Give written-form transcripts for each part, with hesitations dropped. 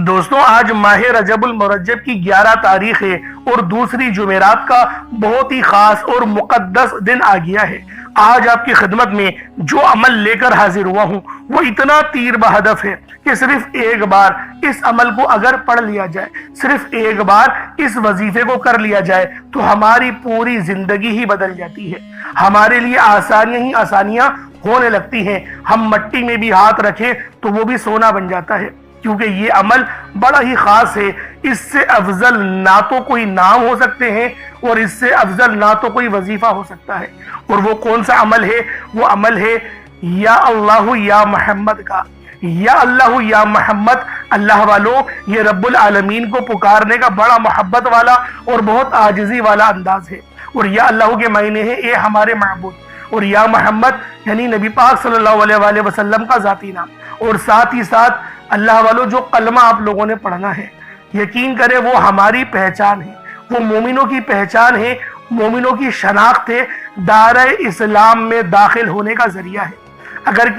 دوستوں آج ماہ رجب المرجب کی 11 تاریخ ہے اور دوسری جمعرات کا بہت ہی خاص اور مقدس دن آ گیا ہے۔ آج آپ کی خدمت میں جو عمل لے کر حاضر ہوا ہوں وہ اتنا تیر بہدف ہے کہ صرف ایک بار اس عمل کو اگر پڑھ لیا جائے، صرف ایک بار اس وظیفے کو کر لیا جائے تو ہماری پوری زندگی ہی بدل جاتی ہے، ہمارے لیے آسانیاں ہی آسانیاں ہونے لگتی ہیں۔ ہم مٹی میں بھی ہاتھ رکھیں تو وہ بھی سونا بن جاتا ہے، کیونکہ یہ عمل بڑا ہی خاص ہے۔ اس سے افضل نہ تو کوئی نام ہو سکتے ہیں اور اس سے افضل نہ تو کوئی وظیفہ ہو سکتا ہے۔ اور وہ کون سا عمل ہے؟ وہ عمل ہے یا اللہ یا محمد کا۔ یا اللہ یا محمد، اللہ والوں، یہ رب العالمین کو پکارنے کا بڑا محبت والا اور بہت عاجزی والا انداز ہے۔ اور یا اللہ کے معنی ہے اے ہمارے معبود، اور یا محمد یعنی نبی پاک صلی اللہ علیہ وآلہ وسلم کا ذاتی نام۔ اور ساتھ ہی ساتھ اللہ والوں جو کلمہ آپ لوگوں نے پڑھنا ہے، یقین کریں وہ ہماری پہچان ہے، وہ مومنوں کی پہچان ہے، مومنوں کی شناخت ہے، دائرہ اسلام میں داخل ہونے کا ذریعہ ہے۔ اگر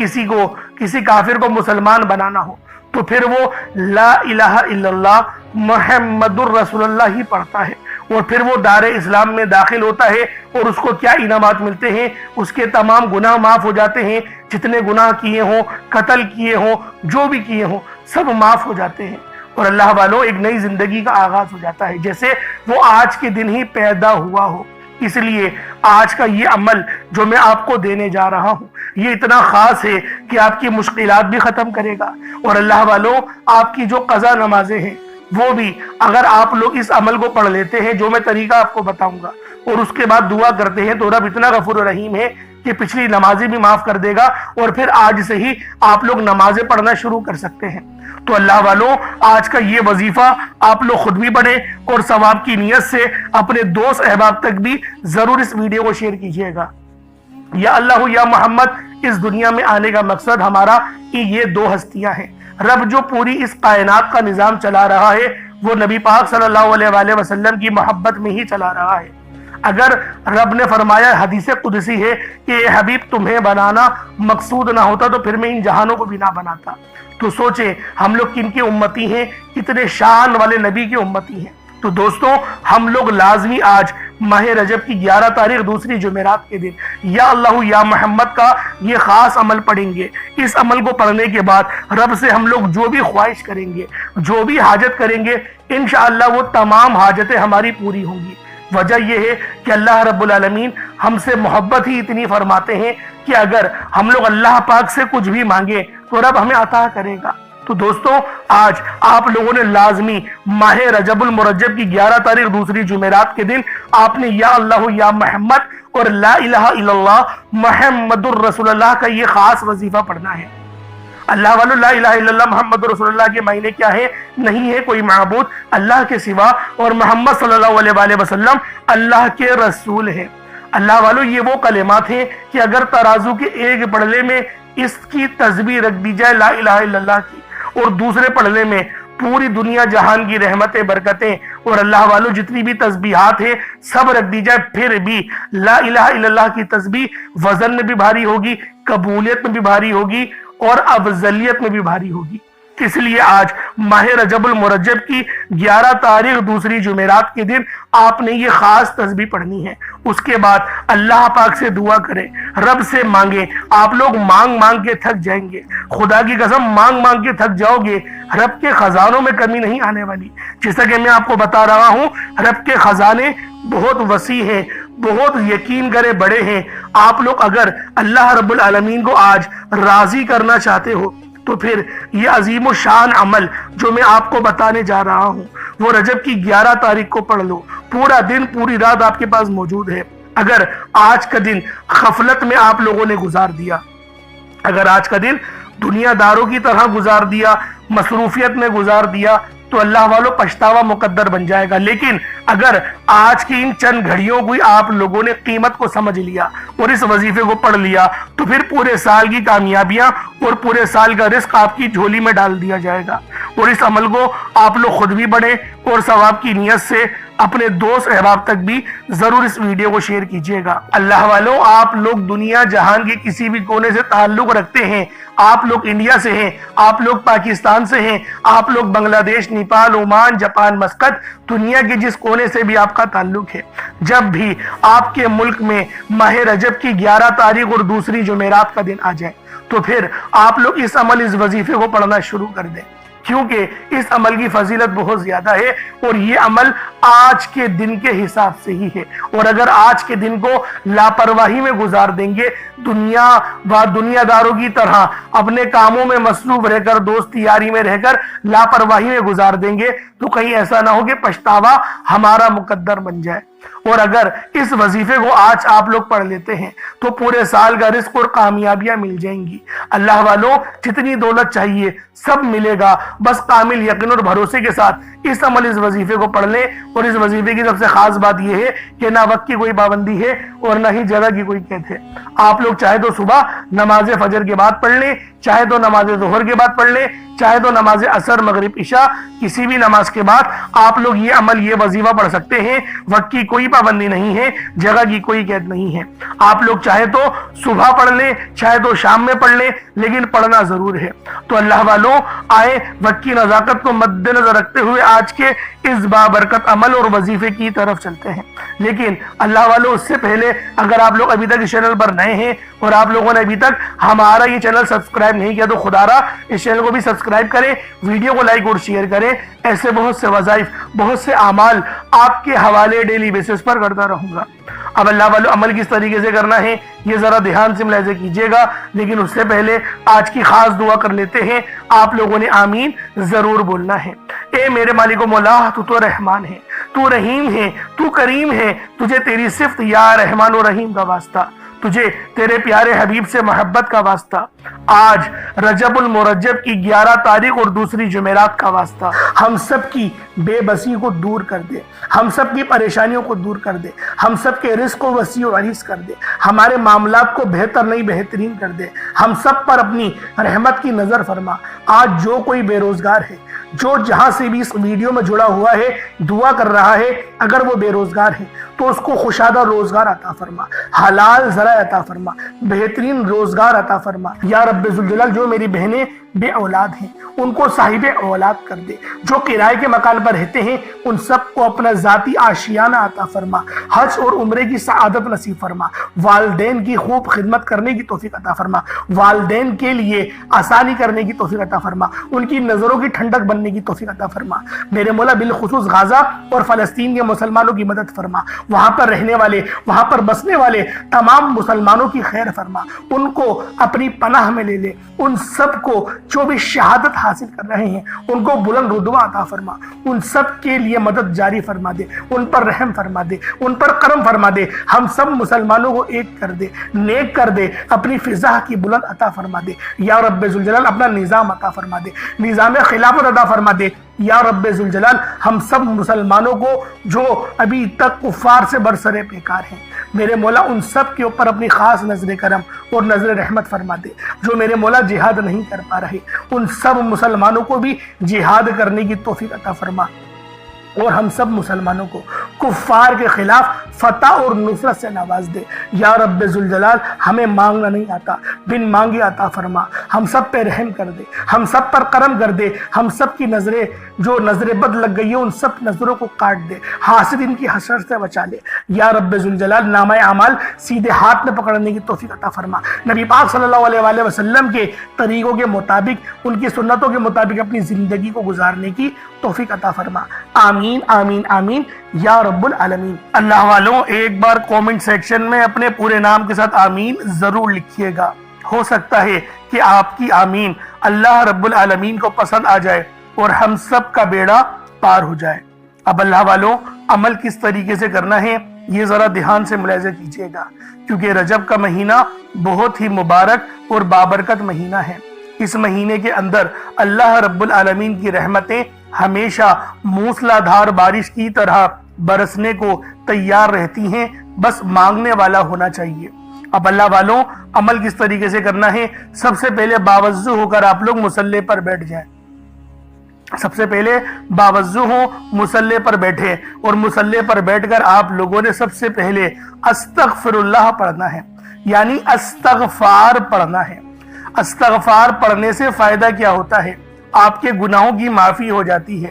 کسی کافر کو مسلمان بنانا ہو تو پھر وہ لا الہ الا اللہ محمد الرسول اللہ ہی پڑھتا ہے، اور پھر وہ دائرہ اسلام میں داخل ہوتا ہے۔ اور اس کو کیا انعامات ملتے ہیں؟ اس کے تمام گناہ معاف ہو جاتے ہیں، جتنے گناہ کیے ہوں، قتل کیے ہوں، جو بھی کیے ہوں، سب معاف ہو جاتے ہیں، اور اللہ والوں ایک نئی زندگی کا آغاز ہو جاتا ہے، جیسے وہ آج کے دن ہی پیدا ہوا ہو۔ اس لیے آج کا یہ عمل جو میں آپ کو دینے جا رہا ہوں یہ اتنا خاص ہے کہ آپ کی مشکلات بھی ختم کرے گا، اور اللہ والوں آپ کی جو قضا نمازیں ہیں وہ بھی اگر آپ لوگ اس عمل کو پڑھ لیتے ہیں جو میں طریقہ آپ کو بتاؤں گا، اور اس کے بعد دعا کرتے ہیں تو رب اتنا غفور و رحیم ہے کہ پچھلی نمازیں بھی معاف کر دے گا، اور پھر آج سے ہی آپ لوگ نمازیں پڑھنا شروع کر سکتے ہیں۔ تو اللہ والوں آج کا یہ وظیفہ آپ لوگ خود بھی پڑھیں، اور ثواب کی نیت سے اپنے دوست احباب تک بھی ضرور اس ویڈیو کو شیئر کیجیے گا۔ یا اللہ یا محمد، اس دنیا میں آنے کا مقصد ہمارا کہ یہ دو ہستیاں ہیں۔ رب جو پوری اس کائنات کا نظام چلا رہا ہے وہ نبی پاک صلی اللہ علیہ وآلہ وسلم کی محبت میں ہی چلا رہا ہے۔ اگر رب نے فرمایا، حدیث قدسی ہے کہ اے حبیب تمہیں بنانا مقصود نہ ہوتا تو پھر میں ان جہانوں کو بھی نہ بناتا، تو سوچیں ہم لوگ کن کی امتی ہیں، کتنے شان والے نبی کی امتی ہیں۔ تو دوستوں ہم لوگ لازمی آج ماہ رجب کی 11 تاریخ دوسری جمعرات کے دن یا اللہ یا محمد کا یہ خاص عمل پڑھیں گے۔ اس عمل کو پڑھنے کے بعد رب سے ہم لوگ جو بھی خواہش کریں گے، جو بھی حاجت کریں گے، انشاءاللہ وہ تمام حاجتیں ہماری پوری ہوں گی۔ وجہ یہ ہے کہ اللہ رب العالمین ہم سے محبت ہی اتنی فرماتے ہیں کہ اگر ہم لوگ اللہ پاک سے کچھ بھی مانگے تو رب ہمیں عطا کرے گا۔ تو دوستوں آج آپ لوگوں نے لازمی ماہ رجب المرجب کی 11 تاریخ دوسری جمعرات کے دن آپ نے یا اللہ یا محمد اور لا الہ الا اللہ محمد الرسول اللہ کا یہ خاص وظیفہ پڑھنا ہے۔ اللہ والو لا الہ الا اللہ محمد رسول اللہ کے معنی کیا ہے؟ نہیں ہے کوئی معبود اللہ کے سوا، اور محمد صلی اللہ علیہ وآلہ وسلم اللہ کے رسول ہے۔ اللہ والو یہ وہ کلمات ہیں کہ اگر ترازو کے ایک پڑھنے میں اس کی تسبیح رکھ دی جائے لا الہ الا اللہ کی، اور دوسرے پڑھنے میں پوری دنیا جہان کی رحمتیں برکتیں اور اللہ والو جتنی بھی تسبیحات ہیں سب رکھ دی جائے، پھر بھی لا الہ الا اللہ کی تسبیح وزن میں بھی بھاری ہوگی، قبولیت میں بھی بھاری ہوگی، اور افضلیت میں بھی بھاری ہوگی۔ اس لیے آج ماہ رجب المرجب کی 11 تاریخ دوسری جمعرات کے دن آپ نے یہ خاص تسبیح پڑھنی ہے۔ اس کے بعد اللہ پاک سے دعا کریں، رب سے مانگیں۔ آپ لوگ مانگ مانگ کے تھک جائیں گے، خدا کی قسم مانگ مانگ کے تھک جاؤ گے۔ رب کے خزانوں میں کمی نہیں آنے والی، جیسا کہ میں آپ کو بتا رہا ہوں رب کے خزانے بہت وسیع ہیں، بہت یقین کرے بڑے ہیں۔ آپ لوگ اگر اللہ رب العالمین کو آج راضی کرنا چاہتے ہو تو پھر یہ عظیم و شان عمل جو میں آپ کو بتانے جا رہا ہوں وہ رجب کی 11 تاریخ کو پڑھ لو۔ پورا دن پوری رات آپ کے پاس موجود ہے۔ اگر آج کا دن غفلت میں آپ لوگوں نے گزار دیا، اگر آج کا دن دنیا داروں کی طرح گزار دیا، مصروفیت میں گزار دیا، تو اللہ والوں پچھتاوا مقدر بن جائے گا۔ لیکن اگر آج کی ان چند گھڑیوں کو آپ لوگوں نے قیمت کو سمجھ لیا اور اس وظیفے کو پڑھ لیا تو پھر پورے سال کی کامیابیاں اور پورے سال کا رزق آپ کی جھولی میں ڈال دیا جائے گا۔ اور اس عمل کو آپ لوگ خود بھی پڑھیں، اور ثواب کی نیت سے اپنے دوست احباب تک بھی ضرور اس ویڈیو کو شیئر کیجیے گا۔ اللہ والوں، آپ لوگ دنیا جہان کے کسی بھی کونے سے تعلق رکھتے ہیں، آپ لوگ انڈیا سے ہیں، آپ لوگ پاکستان سے ہیں، آپ لوگ بنگلہ دیش، نیپال، عمان، جاپان، مسقط، دنیا کے جس کونے سے بھی آپ کا تعلق ہے، جب بھی آپ کے ملک میں ماہ رجب کی 11 تاریخ اور دوسری جمعرات کا دن آ جائے تو پھر آپ لوگ اس وظیفے کو پڑھنا شروع کر دیں، کیونکہ اس عمل کی فضیلت بہت زیادہ ہے اور یہ عمل آج کے دن کے حساب سے ہی ہے، اور اگر آج کے دن کو لاپرواہی میں گزار دیں گے، دنیا داروں کی طرح اپنے کاموں میں مصروف رہ کر، دوست یاری میں رہ کر لاپرواہی میں گزار دیں گے تو کہیں ایسا نہ ہو کہ پچھتاوا ہمارا مقدر بن جائے۔ اور اگر اس وظیفے کو آج آپ لوگ پڑھ لیتے ہیں تو پورے سال کا رزق اور کامیابیاں مل جائیں گی۔ اللہ والوں، جتنی دولت چاہیے سب ملے گا، بس کامل یقین اور بھروسے کے ساتھ اس وظیفے کو پڑھ لیں۔ اور اس وظیفے کی سب سے خاص بات یہ ہے کہ نہ وقت کی کوئی پابندی ہے اور نہ ہی جگہ کی کوئی قید ہے۔ آپ لوگ چاہے تو صبح نماز فجر کے بعد پڑھ لیں، چاہے تو نماز ظہر کے بعد پڑھ لیں، چاہے تو نماز عصر، مغرب، عشاء، کسی بھی نماز کے بعد آپ لوگ یہ عمل، یہ وظیفہ پڑھ سکتے ہیں۔ وقت کی کوئی پابندی نہیں ہے، جگہ کی کوئی قید نہیں ہے۔ آپ لوگ چاہے تو صبح پڑھ لیں، چاہے تو شام میں پڑھ لیں، لیکن پڑھنا ضرور ہے۔ تو اللہ والوں، آئے وقت کی نزاکت کو مد نظر رکھتے ہوئے آج کے اس بابرکت عمل اور وظیفے کی طرف چلتے ہیں۔ لیکن اللہ والوں، اس سے پہلے اگر آپ لوگ ابھی تک اس چینل پر نئے ہیں اور آپ لوگوں نے ابھی تک ہمارا یہ چینل سبسکرائب نہیں کیا تو خدا را اس چینل کو بھی سبسکرائب کریں، ویڈیو کو لائک اور شیئر کریں۔ ایسے بہت سے وظائف، بہت سے اعمال آپ کے حوالے ڈیلی بیسس پر کرتا رہوں گا۔ اب اللہ والوں، عمل کس طریقے سے کرنا ہے یہ ذرا دھیان سے ملاحظہ کیجیے گا، لیکن اس سے پہلے آج کی خاص دعا کر لیتے ہیں۔ آپ لوگوں نے آمین ضرور بولنا ہے۔ اے میرے مالک و مولا، تو رحمان ہے، تو رحیم ہے، تو کریم ہے، تجھے تیری صفت یا رحمان و رحیم کا واسطہ، تجھے تیرے پیارے حبیب سے محبت کا واسطہ، آج رجب المرجب کی 11 تاریخ اور دوسری جمعرات کا واسطہ، ہم سب کی بے بسی کو دور کر دے، ہم سب کی پریشانیوں کو دور کر دے، ہم سب کے رزق کو وسیع و عریض کر دے، ہمارے معاملات کو بہتر نہیں بہترین کر دے، ہم سب پر اپنی رحمت کی نظر فرما۔ آج جو کوئی بے روزگار ہے، جو جہاں سے بھی اس ویڈیو میں جڑا ہوا ہے، دعا کر رہا ہے، اگر وہ بے روزگار ہے تو اس کو خوشادہ روزگار عطا فرما، حلال ذرائع عطا فرما، بہترین روزگار عطا فرما۔ یا رب ذوالجلال، جو میری بہنیں بے اولاد ہیں ان کو صاحب اولاد کر دے، جو کرائے کے مکان پر رہتے ہیں ان سب کو اپنا ذاتی آشیانہ عطا فرما، حج اور عمرے کی سعادت نصیب فرما، والدین کی خوب خدمت کرنے کی توفیق عطا فرما، والدین کے لیے آسانی کرنے کی توفیق عطا فرما، ان کی نظروں کی ٹھنڈک بننے کی توفیق عطا فرما۔ میرے مولا، بالخصوص غزہ اور فلسطین کے مسلمانوں کی مدد فرما، وہاں پر رہنے والے، وہاں پر بسنے والے تمام مسلمانوں کی خیر فرما، ان کو اپنی پناہ میں لے لے، ان سب کو جو بھی شہادت حاصل کر رہے ہیں ان کو بلند رتبہ عطا فرما، ان سب کے لیے مدد جاری فرما دے، ان پر رحم فرما دے، ان پر کرم فرما دے، ہم سب مسلمانوں کو ایک کر دے، نیک کر دے، اپنی فضا کی بلند عطا فرما دے۔ یا رب ذوالجلال، اپنا نظام عطا فرما دے، نظام خلافت عطا فرما دے۔ یا رب ذوالجلال، ہم سب مسلمانوں کو جو ابھی تک کفار سے برسرے پیکار ہیں، میرے مولا ان سب کے اوپر اپنی خاص نظر کرم اور نظر رحمت فرما دے۔ جو میرے مولا جہاد نہیں کر پا رہے ان سب مسلمانوں کو بھی جہاد کرنے کی توفیق عطا فرما، اور ہم سب مسلمانوں کو کفار کے خلاف فتح اور نصرت سے نواز دے۔ یا رب ذوالجلال، ہمیں مانگنا نہیں آتا، بن مانگے عطا فرما، ہم سب پہ رحم کر دے، ہم سب پر کرم کر دے، ہم سب کی نظریں جو نظر بد لگ گئی ہے ان سب نظروں کو کاٹ دے، حاسدین کی حسد سے بچا لے۔ یا رب ذوالجلال، نامہ اعمال سیدھے ہاتھ میں پکڑنے کی توفیق عطا فرما، نبی پاک صلی اللہ علیہ وآلہ وسلم کے طریقوں کے مطابق، ان کی سنتوں کے مطابق اپنی زندگی کو گزارنے کی توفیق عطا فرما۔ آمین آمین آمین یا رب العالمین۔ اللہ والوں، ایک بار کومنٹ سیکشن میں اپنے پورے نام کے ساتھ آمین ضرور لکھیے گا، ہو سکتا ہے کہ آپ کی آمین اللہ رب العالمین کو پسند آ جائے اور ہم سب کا بیڑا پار ہو جائے۔ اب اللہ والوں، عمل کس طریقے سے کرنا ہے یہ ذرا دھیان سے ملاحظہ کیجیے گا، کیونکہ رجب کا مہینہ بہت ہی مبارک اور بابرکت مہینہ ہے۔ اس مہینے کے اندر اللہ رب العالمین کی رحمتیں ہمیشہ موسلا دھار بارش کی طرح برسنے کو تیار رہتی ہیں، بس مانگنے والا ہونا چاہیے۔ اب اللہ والوں، عمل کس طریقے سے کرنا ہے؟ سب سے پہلے باوضو ہو کر آپ لوگ مصلی پر بیٹھ جائیں، سب سے پہلے باوضو ہو، مصلی پر بیٹھے اور مصلی پر بیٹھ کر آپ لوگوں نے سب سے پہلے استغفر اللہ پڑھنا ہے، یعنی استغفار پڑھنا ہے۔ استغفار پڑھنے سے فائدہ کیا ہوتا ہے؟ آپ کے گناہوں کی معافی ہو جاتی ہے،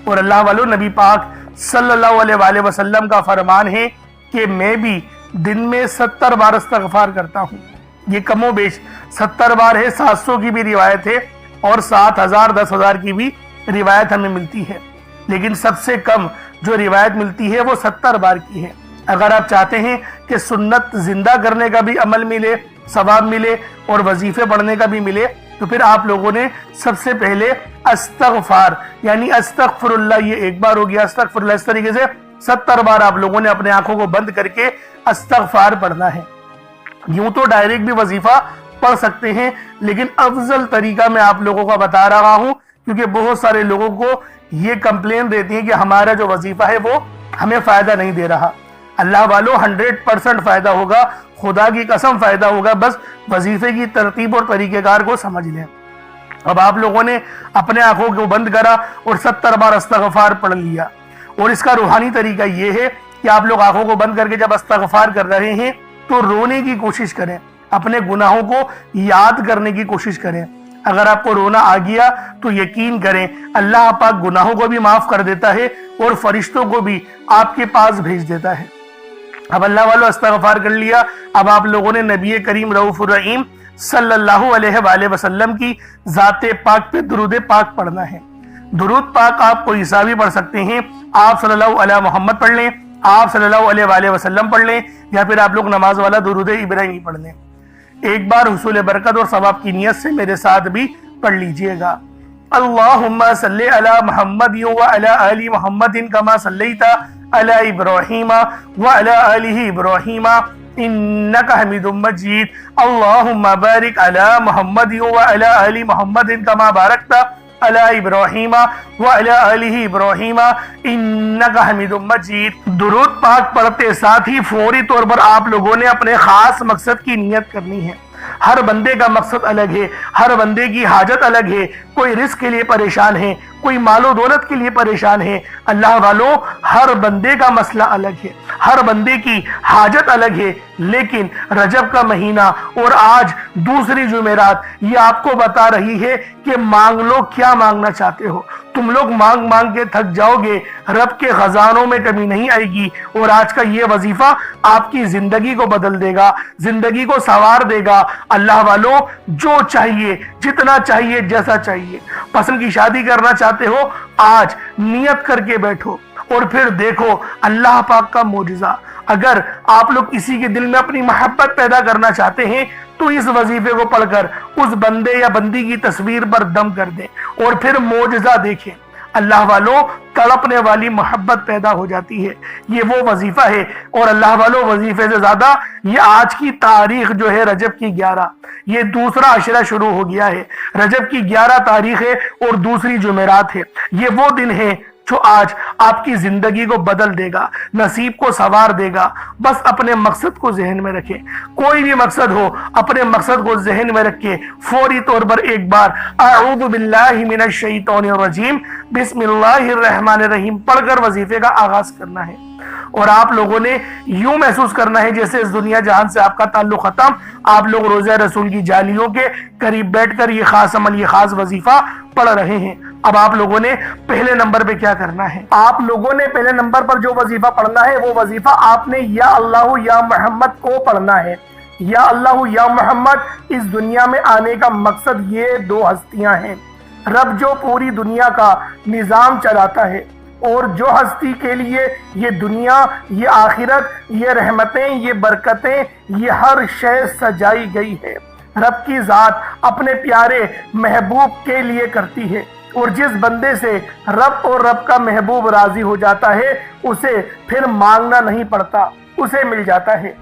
اور اللہ والو نبی پاک صلی اللہ علیہ وآلہ وسلم کا فرمان ہے کہ میں بھی دن میں 70 بار استغفار کرتا ہوں۔ یہ کم و بیش 70 بار ہے، 700 کی بھی روایت ہے اور 7000 10,000 کی بھی روایت ہمیں ملتی ہے، لیکن سب سے کم جو روایت ملتی ہے وہ 70 بار کی ہے۔ اگر آپ چاہتے ہیں کہ سنت زندہ کرنے کا بھی عمل ملے، ثواب ملے اور وظیفے پڑھنے کا بھی ملے، تو پھر آپ لوگوں نے سب سے پہلے استغفار یعنی استغفر اللہ، یہ ایک بار ہو گیا، استغفر اللہ، اس طریقے سے 70 بار آپ لوگوں نے اپنے آنکھوں کو بند کر کے استغفار پڑھنا ہے۔ یوں تو ڈائریکٹ بھی وظیفہ پڑھ سکتے ہیں، لیکن افضل طریقہ میں آپ لوگوں کو بتا رہا ہوں، کیونکہ بہت سارے لوگوں کو یہ کمپلین رہتی ہے کہ ہمارا جو وظیفہ ہے وہ ہمیں فائدہ نہیں دے رہا۔ اللہ والو 100% فائدہ ہوگا، خدا کی قسم فائدہ ہوگا، بس وظیفے کی ترتیب اور طریقہ کار کو سمجھ لیں۔ اب آپ لوگوں نے اپنے آنکھوں کو بند کرا اور 70 بار استغفار پڑھ لیا، اور اس کا روحانی طریقہ یہ ہے کہ آپ لوگ آنکھوں کو بند کر کے جب استغفار کر رہے ہیں تو رونے کی کوشش کریں، اپنے گناہوں کو یاد کرنے کی کوشش کریں۔ اگر آپ کو رونا آ گیا تو یقین کریں اللہ پاک گناہوں کو بھی معاف کر دیتا ہے اور فرشتوں کو بھی آپ کے پاس بھیج دیتا ہے۔ اب اللہ والو استغفار کر لیا، اب آپ لوگوں نے نبی کریم رؤوف الرحیم صلی اللہ علیہ وآلہ وسلم کی ذات پاک پہ درود پاک پڑھنا ہے۔ درود پاک آپ کوئی سا بھی پڑھ سکتے ہیں، آپ صلی اللہ علیہ محمد پڑھ لیں، آپ صلی اللہ علیہ وآلہ وسلم پڑھ لیں، یا پھر آپ لوگ نماز والا درود ابراہیمی پڑھ لیں۔ ایک بار حصول برکت اور ثواب کی نیت سے میرے ساتھ بھی پڑھ لیجئے گا۔ اللہم صلی علی محمد وعلی آل محمد کما صلیت علی ابراہیم وعلی آل ابراہیم انک حمید مجید۔ اللہم بارک علی محمد وعلی آل محمد کما بارکت علی ابراہیم وعلی آل ابراہیم انک حمید مجید۔ درود پاک پڑھتے ساتھ ہی فوری طور پر آپ لوگوں نے اپنے خاص مقصد کی نیت کرنی ہے۔ ہر بندے کا مقصد الگ ہے، ہر بندے کی حاجت الگ ہے، کوئی رزق کے لیے پریشان ہے، کوئی مال و دولت کے لیے پریشان ہے۔ اللہ والوں ہر بندے کا مسئلہ الگ ہے، ہر بندے کی حاجت الگ ہے، لیکن رجب کا مہینہ اور آج دوسری جمعرات یہ آپ کو بتا رہی ہے کہ مانگ لو کیا مانگنا چاہتے ہو۔ تم لوگ مانگ مانگ کے تھک جاؤ گے، رب کے خزانوں میں کمی نہیں آئے گی، اور آج کا یہ وظیفہ آپ کی زندگی کو بدل دے گا، زندگی کو سنوار دے گا۔ اللہ والوں جو چاہیے، جتنا چاہیے، جیسا چاہیے، پسند کی شادی کرنا چاہتے ہو آج نیت کر کے بیٹھو اور پھر دیکھو اللہ پاک کا معجزہ۔ اگر آپ لوگ کسی کے دل میں اپنی محبت پیدا کرنا چاہتے ہیں تو اس وظیفے کو پڑھ کر اس بندے یا بندی کی تصویر پر دم کر دیں اور پھر معجزہ دیکھیں۔ اللہ والوں تڑپنے والی محبت پیدا ہو جاتی ہے، یہ وہ وظیفہ ہے۔ اور اللہ والوں وظیفے سے زیادہ یہ آج کی تاریخ جو ہے رجب کی 11، یہ دوسرا عشرہ شروع ہو گیا ہے، رجب کی 11 تاریخ ہے اور دوسری جمعرات ہے۔ یہ وہ دن ہے جو آج آپ کی زندگی کو بدل دے گا، نصیب کو سنوار دے گا۔ بس اپنے مقصد کو ذہن میں رکھیں، کوئی بھی مقصد ہو اپنے مقصد کو ذہن میں رکھ کے فوری طور پر ایک بار اعوذ باللہ من الشیطان الرجیم بسم اللہ الرحمن الرحیم پڑھ کر وظیفے کا آغاز کرنا ہے۔ اور آپ لوگوں نے یوں محسوس کرنا ہے جیسے اس دنیا جہان سے آپ کا تعلق ختم، آپ لوگ روزہ رسول کی جالیوں کے قریب بیٹھ کر یہ خاص عمل، یہ خاص وظیفہ پڑھ رہے ہیں۔ اب آپ لوگوں نے پہلے نمبر پہ کیا کرنا ہے؟ آپ لوگوں نے پہلے نمبر پر جو وظیفہ پڑھنا ہے وہ وظیفہ آپ نے یا اللہ یا محمد کو پڑھنا ہے۔ یا اللہ یا محمد اس دنیا میں آنے کا مقصد یہ 2 ہستیاں ہیں، رب جو پوری دنیا کا نظام چلاتا ہے اور جو ہستی کے لیے یہ دنیا، یہ آخرت، یہ رحمتیں، یہ برکتیں، یہ ہر شے سجائی گئی ہے، رب کی ذات اپنے پیارے محبوب کے لیے کرتی ہے، اور جس بندے سے رب اور رب کا محبوب راضی ہو جاتا ہے اسے پھر مانگنا نہیں پڑتا، اسے مل جاتا ہے۔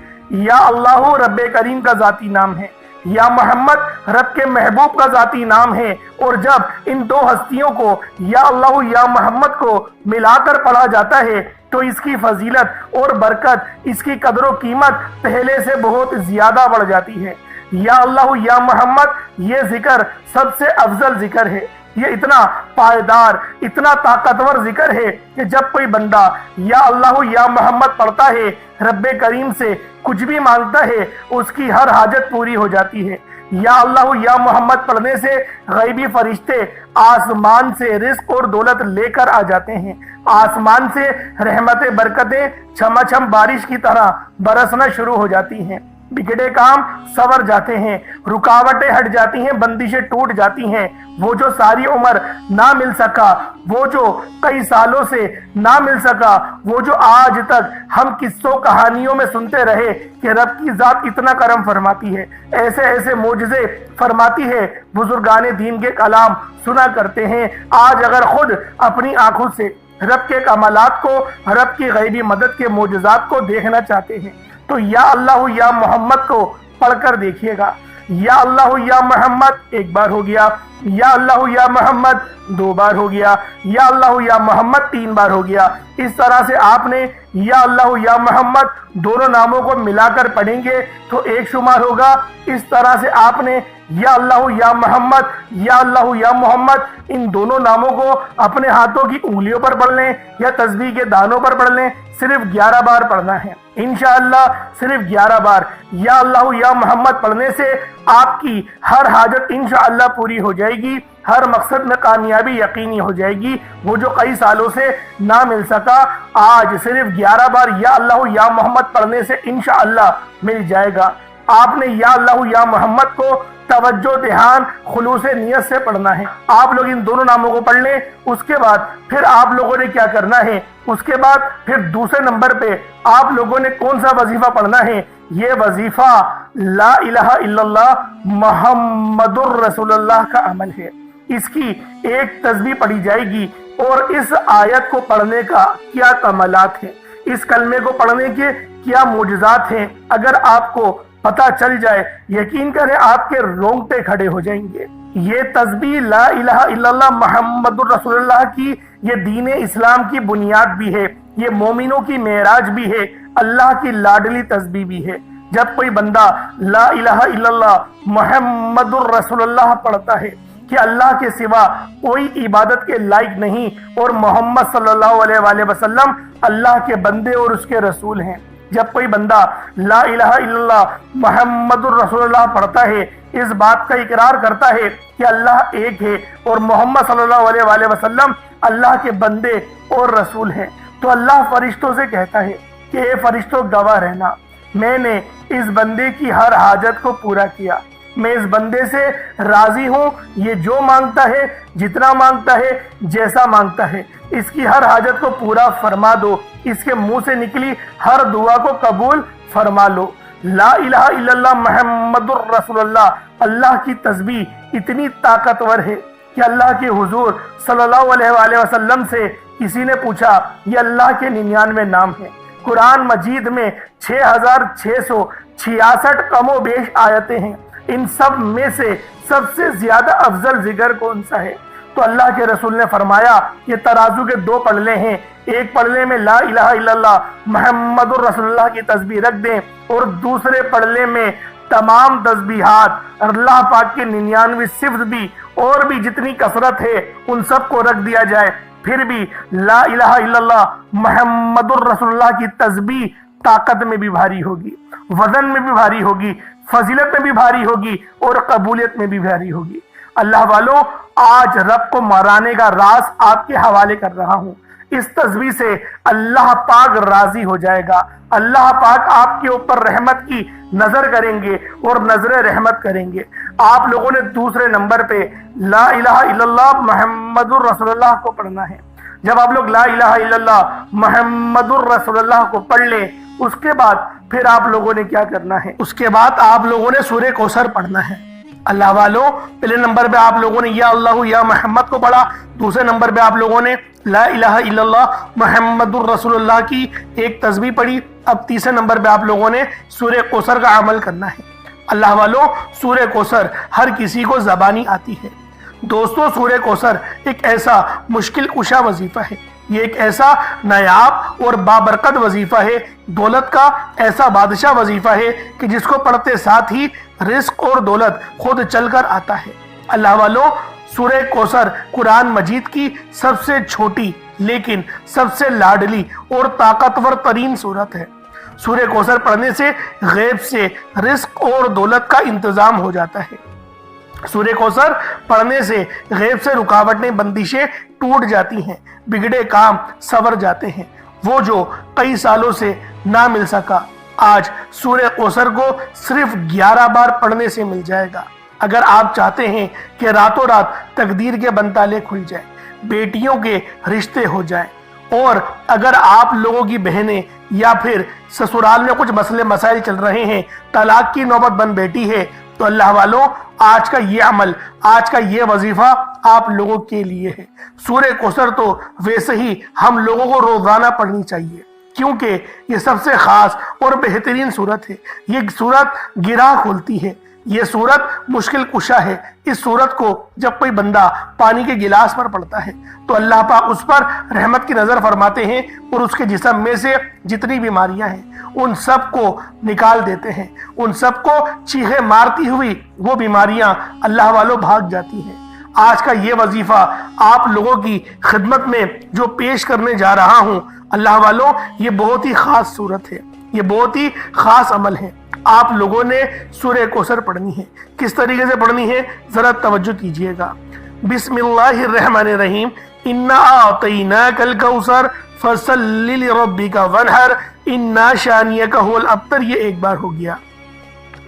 یا اللہ رب کریم کا ذاتی نام ہے، یا محمد رب کے محبوب کا ذاتی نام ہے، اور جب ان 2 ہستیوں کو یا اللہ یا محمد کو ملا کر پڑھا جاتا ہے تو اس کی فضیلت اور برکت، اس کی قدر و قیمت پہلے سے بہت زیادہ بڑھ جاتی ہے۔ یا اللہ یا محمد یہ ذکر سب سے افضل ذکر ہے، یہ اتنا پائیدار، اتنا طاقتور ذکر ہے کہ جب کوئی بندہ یا اللہ یا محمد پڑھتا ہے، رب کریم سے کچھ بھی مانگتا ہے، اس کی ہر حاجت پوری ہو جاتی ہے۔ یا اللہ یا محمد پڑھنے سے غیبی فرشتے آسمان سے رزق اور دولت لے کر آ جاتے ہیں، آسمان سے رحمتیں برکتیں چھما چھم بارش کی طرح برسنا شروع ہو جاتی ہیں، بگڑے کام سنور جاتے ہیں، رکاوٹیں ہٹ جاتی ہیں، بندشیں ٹوٹ جاتی ہیں۔ وہ جو ساری عمر نہ مل سکا، وہ جو کئی سالوں سے نہ مل سکا، وہ جو آج تک ہم قصوں کہانیوں میں سنتے رہے کہ رب کی ذات اتنا کرم فرماتی ہے، ایسے ایسے معجزے فرماتی ہے، بزرگان دین کے کلام سنا کرتے ہیں، آج اگر خود اپنی آنکھوں سے رب کے کمالات کو، رب کی غیبی مدد کے معجزات کو دیکھنا چاہتے ہیں تو یا اللہ یا محمد کو پڑھ کر دیکھیے گا۔ یا اللہ یا محمد ایک بار ہو گیا، یا اللہ یا محمد دو بار ہو گیا، یا اللہ یا محمد تین بار ہو گیا۔ اس طرح سے آپ نے یا اللہ یا محمد دونوں ناموں کو ملا کر پڑھیں گے تو ایک شمار ہوگا۔ اس طرح سے آپ نے یا اللہ یا محمد، یا اللہ یا محمد ان دونوں ناموں کو اپنے ہاتھوں کی انگلیوں پر پڑھ لیں یا تسبیح کے دانوں پر پڑھ لیں، صرف 11 بار پڑھنا ہے انشاءاللہ، صرف 11 بار یا اللہ یا محمد پڑھنے سے آپ کی ہر حاجت انشاءاللہ پوری ہو جائے گی، ہر مقصد میں کامیابی یقینی ہو جائے گی۔ وہ جو کئی سالوں سے نہ مل سکا، آج صرف 11 بار یا اللہ یا محمد پڑھنے سے انشاءاللہ مل جائے گا۔ آپ نے یا اللہ یا محمد کو توجہ دھیان خلوص نیت سے پڑھنا ہے۔ آپ لوگ ان دونوں ناموں کو پڑھ لیں، اس کے بعد پھر آپ لوگوں نے کیا کرنا ہے، اس کے بعد پھر دوسرے نمبر پہ آپ لوگوں نے کون سا وظیفہ پڑھنا ہے؟ یہ وظیفہ لا الہ الا اللہ محمد الرسول اللہ کا عمل ہے۔ اس کی ایک تسبیح پڑھی جائے گی اور اس آیت کو پڑھنے کا کیا کمالات ہیں، اس کلمے کو پڑھنے کے کیا معجزات ہیں، اگر آپ کو پتہ چل جائے یقین کریں آپ کے رونگٹے کھڑے ہو جائیں گے۔ یہ تسبیح لا الہ الا اللہ محمد الرسول اللہ کی یہ دین اسلام کی بنیاد بھی ہے، یہ مومنوں کی معراج بھی ہے، اللہ کی لاڈلی تسبیح بھی ہے۔ جب کوئی بندہ لا الہ الا اللہ محمد الرسول اللہ پڑھتا ہے کہ اللہ کے سوا کوئی عبادت کے لائق نہیں اور محمد صلی اللہ علیہ وآلہ وسلم اللہ کے بندے اور اس کے رسول ہیں، جب کوئی بندہ لا الہ الا اللہ محمد الرسول اللہ پڑھتا ہے، اس بات کا اقرار کرتا ہے کہ اللہ ایک ہے اور محمد صلی اللہ علیہ وآلہ وسلم اللہ کے بندے اور رسول ہیں، تو اللہ فرشتوں سے کہتا ہے کہ اے فرشتوں گواہ رہنا، میں نے اس بندے کی ہر حاجت کو پورا کیا، میں اس بندے سے راضی ہوں، یہ جو مانگتا ہے، جتنا مانگتا ہے، جیسا مانگتا ہے، اس کی ہر حاجت کو پورا فرما دو، اس کے منہ سے نکلی ہر دعا کو قبول فرما لو۔ لا الہ الا اللہ محمد الرسول اللہ، اللہ کی تسبیح اتنی طاقتور ہے کہ اللہ کے حضور صلی اللہ علیہ وآلہ وسلم سے کسی نے پوچھا، یہ اللہ کے 99 نام ہیں، قرآن مجید میں 6666 کم و بیش آیتیں ہیں، ان سب میں سے سب سے زیادہ افضل ذکر کون سا ہے؟ تو اللہ کے رسول نے فرمایا یہ ترازو کے 2 پلڑے ہیں، ایک پلڑے میں لا الہ الا اللہ محمد الرسول اللہ کی تسبیح رکھ دیں اور دوسرے پلڑے میں تمام تسبیحات اللہ پاک کے 99 صفت بھی اور بھی جتنی کثرت ہے ان سب کو رکھ دیا جائے، پھر بھی لا الہ الا اللہ محمد الرسول اللہ کی تسبیح طاقت میں بھی بھاری ہوگی، وزن میں بھی بھاری ہوگی، فضیلت میں بھی بھاری ہوگی اور قبولیت میں بھی بھاری ہوگی۔ اللہ والوں، آج رب کو مرانے کا راز آپ کے حوالے کر رہا ہوں، اس تسبیح سے اللہ پاک راضی ہو جائے گا، اللہ پاک آپ کے اوپر رحمت کی نظر کریں گے اور نظر رحمت کریں گے۔ آپ لوگوں نے دوسرے نمبر پہ لا الہ الا اللہ محمد الرسول اللہ کو پڑھنا ہے۔ جب آپ لوگ لا الہ الا اللہ محمد الرسول اللہ کو پڑھ لیں، اس کے بعد پھر آپ لوگوں نے کیا کرنا ہے؟ اس کے بعد آپ لوگوں نے سورہ کوثر پڑھنا ہے۔ اللہ والوں، پہلے نمبر پہ آپ لوگوں نے یا اللہ یا محمد کو پڑھا، دوسرے نمبر پہ آپ لوگوں نے لا الہ الا اللہ محمد الرسول اللہ کی ایک تسبیح پڑھی، اب تیسرے نمبر پہ آپ لوگوں نے سورہ کوثر کا عمل کرنا ہے۔ اللہ والوں، سورہ کوثر ہر کسی کو زبانی آتی ہے۔ دوستو، سورہ کوثر ایک ایسا مشکل کشا وظیفہ ہے، یہ ایک ایسا نایاب اور بابرکت وظیفہ ہے، دولت کا ایسا بادشاہ وظیفہ ہے کہ جس کو پڑھتے ساتھ ہی رزق اور دولت خود چل کر آتا ہے۔ اللہ والوں، سورہ کوثر قرآن مجید کی سب سے چھوٹی لیکن سب سے لاڈلی اور طاقتور ترین سورت ہے۔ سورہ کوثر پڑھنے سے غیب سے رزق اور دولت کا انتظام ہو جاتا ہے۔ سورہ کوثر پڑھنے سے غیب سے رکاوٹیں بندشیں ٹوٹ جاتی ہیں، بگڑے کام سنور جاتے ہیں۔ وہ جو کئی سالوں سے نہ مل سکا آج سورہ کوثر کو صرف 11 بار پڑھنے سے مل جائے گا۔ اگر آپ چاہتے ہیں کہ راتوں رات تقدیر کے بنتالے کھل جائیں، بیٹیوں کے رشتے ہو جائیں، اور اگر آپ لوگوں کی بہنیں یا پھر سسرال میں کچھ مسئلے مسائل چل رہے ہیں، طلاق کی نوبت بن بیٹھی ہے، تو اللہ والوں آج کا یہ عمل، آج کا یہ وظیفہ آپ لوگوں کے لیے ہے۔ سورہ کوثر تو ویسے ہی ہم لوگوں کو روزانہ پڑھنی چاہیے، کیونکہ یہ سب سے خاص اور بہترین سورت ہے۔ یہ سورت گرہ کھولتی ہے، یہ سورت مشکل کشا ہے۔ اس سورت کو جب کوئی بندہ پانی کے گلاس پر پڑھتا ہے تو اللہ پاک اس پر رحمت کی نظر فرماتے ہیں اور اس کے جسم میں سے جتنی بیماریاں ہیں ان سب کو نکال دیتے ہیں، ان سب کو چیخیں مارتی ہوئی وہ بیماریاں اللہ والوں بھاگ جاتی ہیں۔ آج کا یہ وظیفہ آپ لوگوں کی خدمت میں جو پیش کرنے جا رہا ہوں، اللہ والوں یہ بہت ہی خاص صورت ہے، یہ بہت ہی خاص عمل ہے۔ آپ لوگوں نے سورہ کوثر پڑھنی ہے۔ کس طریقے سے پڑھنی ہے ذرا توجہ کیجئے گا۔ بسم اللہ الرحمن الرحیم، انا اعطیناک الکوثر فصلی لربک وانحر انا شانئک هو الابتر، یہ ایک بار ہو گیا۔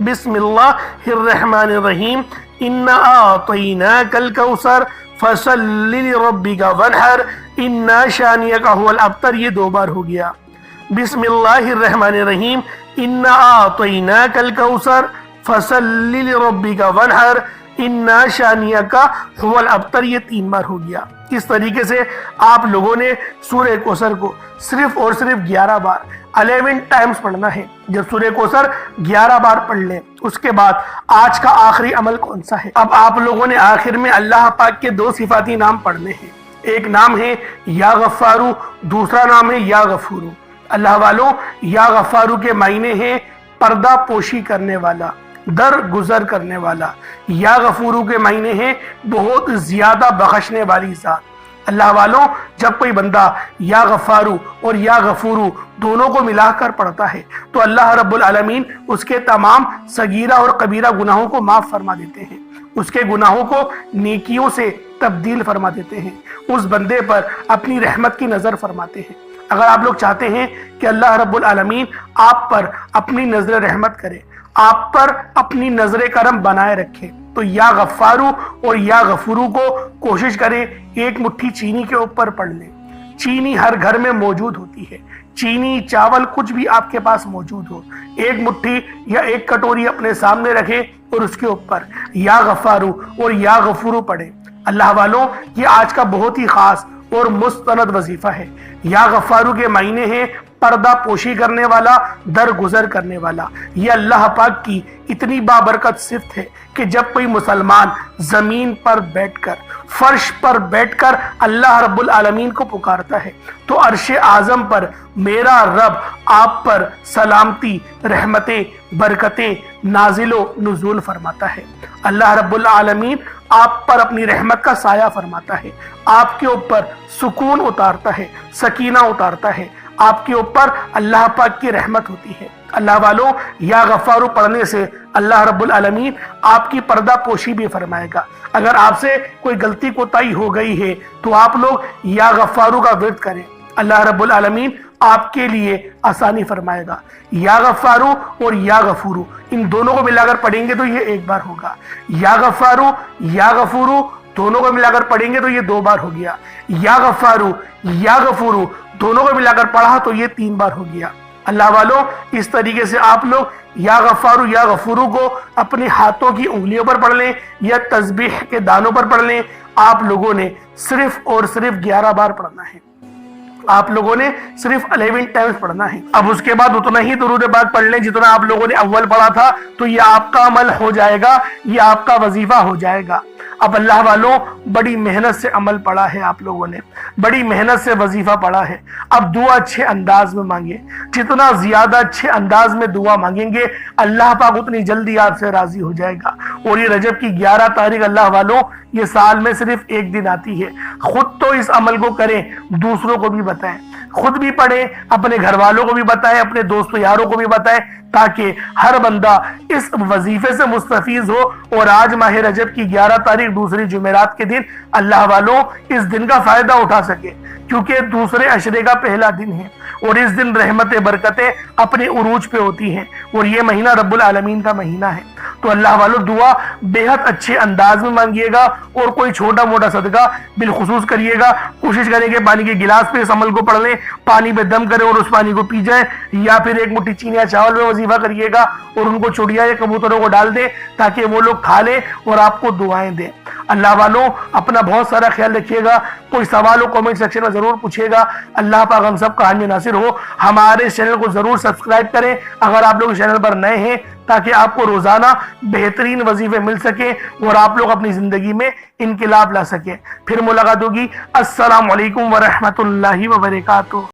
بسم اللہ الرحمن الرحیم، انا اعطیناک الکوثر فصلی لربک وانحر انا شانئک هو الابتر، یہ دو بار ہو گیا۔ بسم اللہ الرحمن الرحیم، انا اعطیناک الکوثر فصلی لربک وانحر انا شانئک هو الابتر، یہ تین بار ہو گیا۔ اس طریقے سے آپ لوگوں نے سورہ کوثر کو صرف اور صرف 11 بار 11 ٹائمز پڑھنا ہے۔ جب سورہ کوثر 11 بار پڑھ لیں اس کے بعد آج کا آخری عمل کون سا ہے؟ اب آپ لوگوں نے آخر میں اللہ پاک کے 2 صفاتی نام پڑھنے ہیں۔ ایک نام ہے یا غفارو، دوسرا نام ہے یا غفورو۔ اللہ والوں یا غفارو کے معنی ہیں پردہ پوشی کرنے والا، درگزر کرنے والا۔ یا غفورو کے معنی ہیں بہت زیادہ بخشنے والی ذات۔ اللہ والوں جب کوئی بندہ یا غفارو اور یا غفورو دونوں کو ملا کر پڑھتا ہے تو اللہ رب العالمین اس کے تمام صغیرہ اور کبیرہ گناہوں کو معاف فرما دیتے ہیں، اس کے گناہوں کو نیکیوں سے تبدیل فرما دیتے ہیں، اس بندے پر اپنی رحمت کی نظر فرماتے ہیں۔ اگر آپ لوگ چاہتے ہیں کہ اللہ رب العالمین آپ پر اپنی نظر رحمت کرے، آپ پر اپنی نظر کرم بنائے رکھے، تو یا غفارو اور یا غفورو کو کوشش کریں ایک مٹھی چینی کے اوپر پڑھ لیں۔ چینی ہر گھر میں موجود ہوتی ہے، چینی چاول کچھ بھی آپ کے پاس موجود ہو، ایک مٹھی یا ایک کٹوری اپنے سامنے رکھیں اور اس کے اوپر یا غفارو اور یا غفورو پڑھیں۔ اللہ والوں یہ آج کا بہت ہی خاص اور مستند وظیفہ ہے۔ یا غفارو کے معنی ہیں پردہ پوشی کرنے والا، درگزر کرنے والا۔ یہ اللہ پاک کی اتنی بابرکت صفت ہے کہ جب کوئی مسلمان زمین پر بیٹھ کر، فرش پر بیٹھ کر اللہ رب العالمین کو پکارتا ہے تو عرش اعظم پر میرا رب آپ پر سلامتی، رحمتیں، برکتیں نازل و نزول فرماتا ہے۔ اللہ رب العالمین آپ پر اپنی رحمت کا سایہ فرماتا ہے، آپ کے اوپر سکون اتارتا ہے، سکینہ اتارتا ہے، آپ کے اوپر اللہ پاک کی رحمت ہوتی ہے۔ اللہ والوں یا غفارو پڑھنے سے اللہ رب العالمین آپ کی پردہ پوشی بھی فرمائے گا۔ اگر آپ سے کوئی غلطی کوتاہی ہو گئی ہے تو آپ لوگ یا غفارو کا ورد کریں، اللہ رب العالمین آپ کے لیے آسانی فرمائے گا۔ یا غفارو اور یا غفورو ان دونوں کو ملا کر پڑھیں گے تو یہ ایک بار ہوگا۔ یا غفارو یا غفورو دونوں کو ملا کر پڑھیں گے تو یہ 2 بار ہو گیا۔ یا غفارو یا غفورو دونوں کو ملا کر پڑھا تو یہ 3 بار ہو گیا۔ اللہ والوں اس طریقے سے آپ لوگ یا غفارو یا غفورو کو اپنے ہاتھوں کی انگلیوں پر پڑھ لیں یا تسبیح کے دانوں پر پڑھ لیں۔ آپ لوگوں نے صرف اور صرف 11 بار پڑھنا ہے، آپ لوگوں نے صرف 11 ٹائمز پڑھنا ہے۔ اب اس کے بعد اتنا ہی درود پاک پڑھ لیں جتنا آپ لوگوں نے اول پڑھا تھا، تو یہ آپ کا عمل ہو جائے گا، یہ آپ کا وظیفہ ہو جائے گا۔ اب اللہ والوں بڑی محنت سے عمل پڑھا ہے، آپ لوگوں نے بڑی محنت سے وظیفہ پڑھا ہے، اب دعا اچھے انداز میں مانگے، جتنا زیادہ اچھے انداز میں دعا مانگیں گے اللہ پاک اتنی جلدی آپ سے راضی ہو جائے گا۔ اور یہ رجب کی 11 تاریخ اللہ والوں یہ سال میں صرف ایک دن آتی ہے، خود تو اس عمل کو کریں، دوسروں کو بھی بتائیں، خود بھی پڑھیں، اپنے گھر والوں کو بھی بتائیں، اپنے دوستوں یاروں کو بھی بتائیں، تاکہ ہر بندہ اس وظیفے سے مستفیض ہو اور آج ماہ رجب کی 11 تاریخ دوسری جمعرات کے دن اللہ والوں اس دن کا فائدہ اٹھا سکے، کیونکہ دوسرے عشرے کا پہلا دن ہے اور اس دن رحمتیں برکتیں اپنے عروج پہ ہوتی ہیں اور یہ مہینہ رب العالمین کا مہینہ ہے۔ تو اللہ والوں دعا بہت اچھے انداز میں مانگیے گا اور کوئی چھوٹا موٹا صدقہ بالخصوص کریے گا، کوشش کریں کہ پانی کے گلاس پہ اس عمل کو پڑھ لیں، پانی پہ دم کریں اور اس پانی کو پی جائیں، یا پھر ایک مٹھی چینی یا چاول میں وظیفہ کریے گا اور ان کو چڑیا یا کبوتروں کو ڈال دیں تاکہ وہ لوگ کھا لیں اور آپ کو دعائیں دیں۔ اللہ والوں اپنا بہت سارا خیال رکھیے گا، کوئی سوال ہو کامنٹ سیکشن میں ضرور پوچھیے گا۔ اللہ پاک ہم سب کا حامی ناصر ہو۔ ہمارے چینل کو ضرور سبسکرائب کریں اگر آپ لوگ چینل پر نئے ہیں، تاکہ آپ کو روزانہ بہترین وظیفے مل سکیں اور آپ لوگ اپنی زندگی میں انقلاب لا سکیں۔ پھر ملاقات ہوگی۔ السلام علیکم ورحمۃ اللہ وبرکاتہ۔